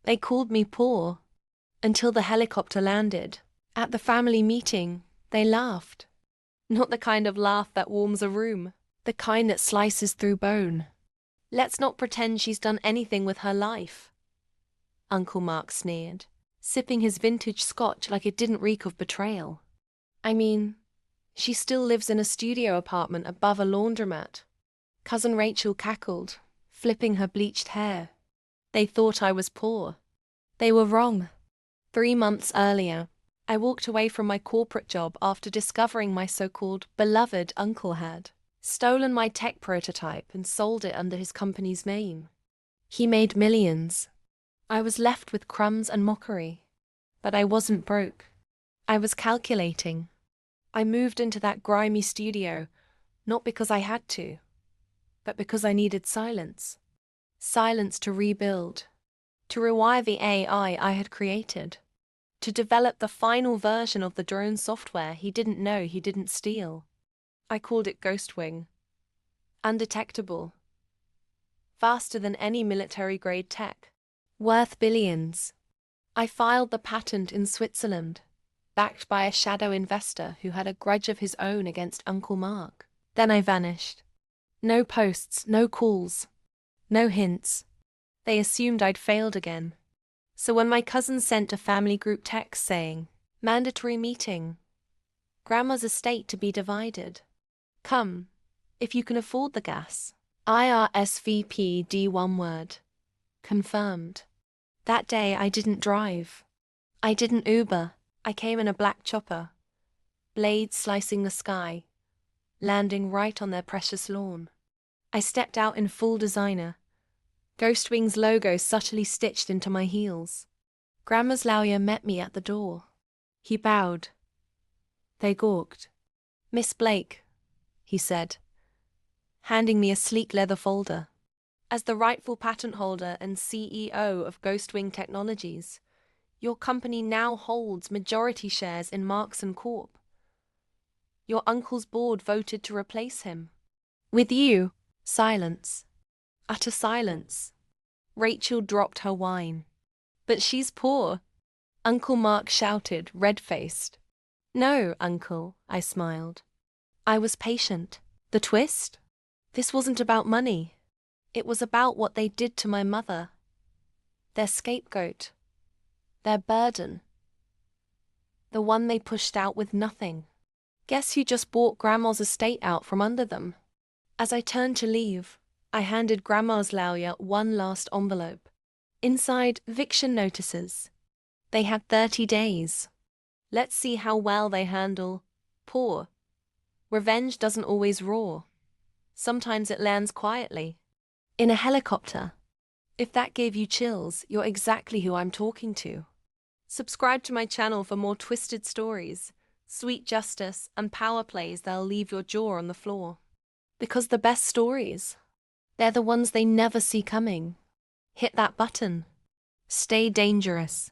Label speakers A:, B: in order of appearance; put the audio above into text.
A: They called me poor. Until the helicopter landed. At the family meeting, they laughed. Not the kind of laugh that warms a room. The kind that slices through bone. Let's not pretend she's done anything with her life, Uncle Mark sneered, sipping his vintage scotch like it didn't reek of betrayal. I mean, she still lives in a studio apartment above a laundromat. Cousin Rachel cackled, flipping her bleached hair. They thought I was poor. They were wrong. 3 months earlier, I walked away from my corporate job after discovering my so-called beloved uncle had stolen my tech prototype and sold it under his company's name. He made millions. I was left with crumbs and mockery. But I wasn't broke. I was calculating. I moved into that grimy studio, not because I had to, but because I needed silence. Silence to rebuild, to rewire the AI I had created, to develop the final version of the drone software he didn't know he didn't steal. I called it Ghostwing. Undetectable. Faster than any military-grade tech. Worth billions. I filed the patent in Switzerland, backed by a shadow investor who had a grudge of his own against Uncle Mark. Then I vanished. No posts, no calls, no hints. They assumed I'd failed again. So when my cousin sent a family group text saying, "Mandatory meeting. Grandma's estate to be divided. Come, if you can afford the gas." IRSVP one word. Confirmed. That day I didn't drive. I didn't Uber. I came in a black chopper. Blades slicing the sky, landing right on their precious lawn. I stepped out in full designer. Ghostwing's logo subtly stitched into my heels. Grandma's lawyer met me at the door. He bowed. They gawked. "Miss Blake," he said, handing me a sleek leather folder. "As the rightful patent holder and CEO of Ghostwing Technologies, your company now holds majority shares in Marks & Corp. Your uncle's board voted to replace him. With you." Silence. Utter silence. Rachel dropped her wine. "But she's poor," Uncle Mark shouted, red-faced. "No, Uncle," I smiled. I was patient. The twist? This wasn't about money. It was about what they did to my mother. Their scapegoat. Their burden. The one they pushed out with nothing. Guess who just bought Grandma's estate out from under them? As I turned to leave, I handed Grandma's lawyer one last envelope. Inside, eviction notices. They had 30 days. Let's see how well they handle poor. Revenge doesn't always roar. Sometimes it lands quietly. In a helicopter. If that gave you chills, you're exactly who I'm talking to. Subscribe to my channel for more twisted stories, sweet justice, and power plays that'll leave your jaw on the floor. Because the best stories, they're the ones they never see coming. Hit that button. Stay dangerous.